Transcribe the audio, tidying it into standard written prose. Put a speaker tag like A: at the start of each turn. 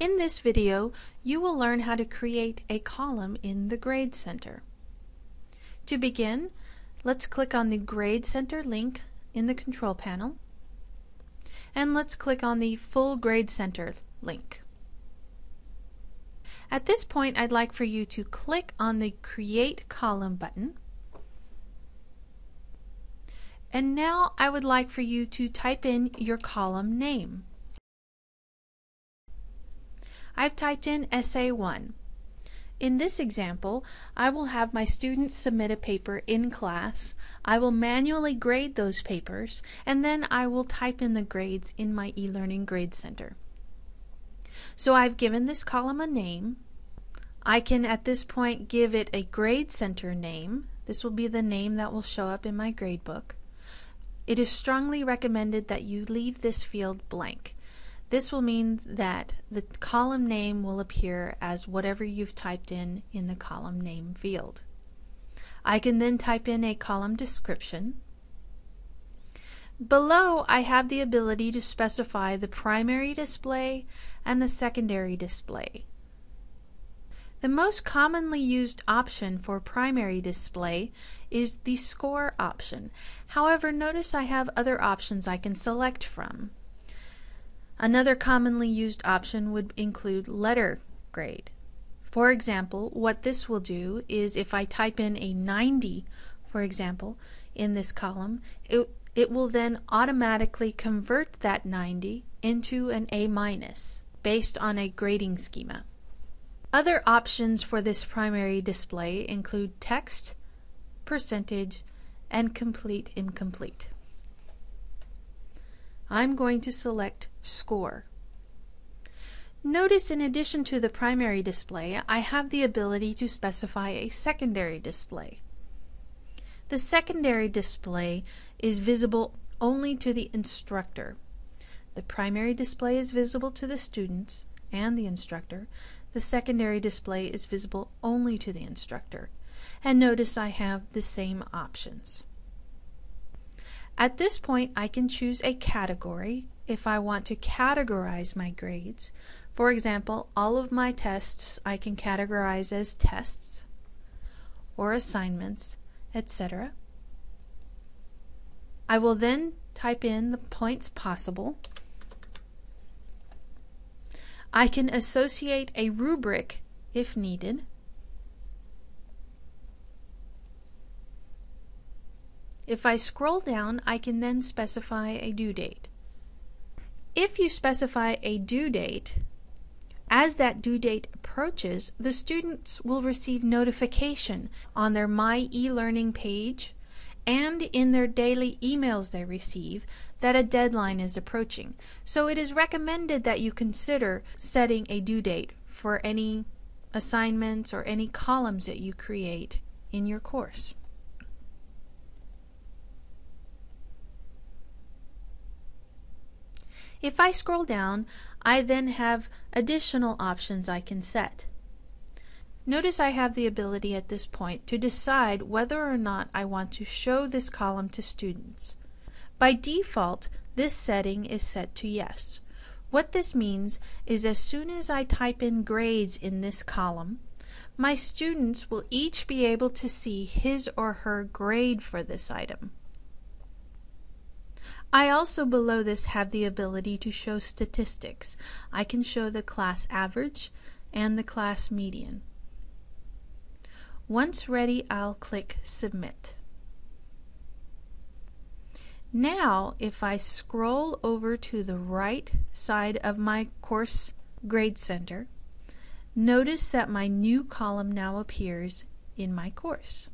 A: In this video, you will learn how to create a column in the Grade Center. To begin, let's click on the Grade Center link in the control panel, and let's click on the Full Grade Center link. At this point, I'd like for you to click on the Create Column button, and now I would like for you to type in your column name. I've typed in Essay 1. In this example, I will have my students submit a paper in class. I will manually grade those papers, and then I will type in the grades in my eLearning Grade Center. So I've given this column a name. I can at this point give it a Grade Center name. This will be the name that will show up in my gradebook. It is strongly recommended that you leave this field blank. This will mean that the column name will appear as whatever you've typed in the column name field. I can then type in a column description. Below, I have the ability to specify the primary display and the secondary display. The most commonly used option for primary display is the score option. However, notice I have other options I can select from. Another commonly used option would include letter grade. For example, what this will do is if I type in a 90, for example, in this column, it will then automatically convert that 90 into an A- based on a grading schema. Other options for this primary display include text, percentage, and complete incomplete. I'm going to select Score. Notice in addition to the primary display, I have the ability to specify a secondary display. The secondary display is visible only to the instructor. The primary display is visible to the students and the instructor. The secondary display is visible only to the instructor. And notice I have the same options. At this point, I can choose a category if I want to categorize my grades. For example, all of my tests I can categorize as tests or assignments, etc. I will then type in the points possible. I can associate a rubric if needed. If I scroll down, I can then specify a due date. If you specify a due date, as that due date approaches, the students will receive notification on their My eLearning page and in their daily emails they receive that a deadline is approaching. So it is recommended that you consider setting a due date for any assignments or any columns that you create in your course. If I scroll down, I then have additional options I can set. Notice I have the ability at this point to decide whether or not I want to show this column to students. By default, this setting is set to yes. What this means is as soon as I type in grades in this column, my students will each be able to see his or her grade for this item. I also below this have the ability to show statistics. I can show the class average and the class median. Once ready, I'll click Submit. Now, if I scroll over to the right side of my course Grade Center, notice that my new column now appears in my course.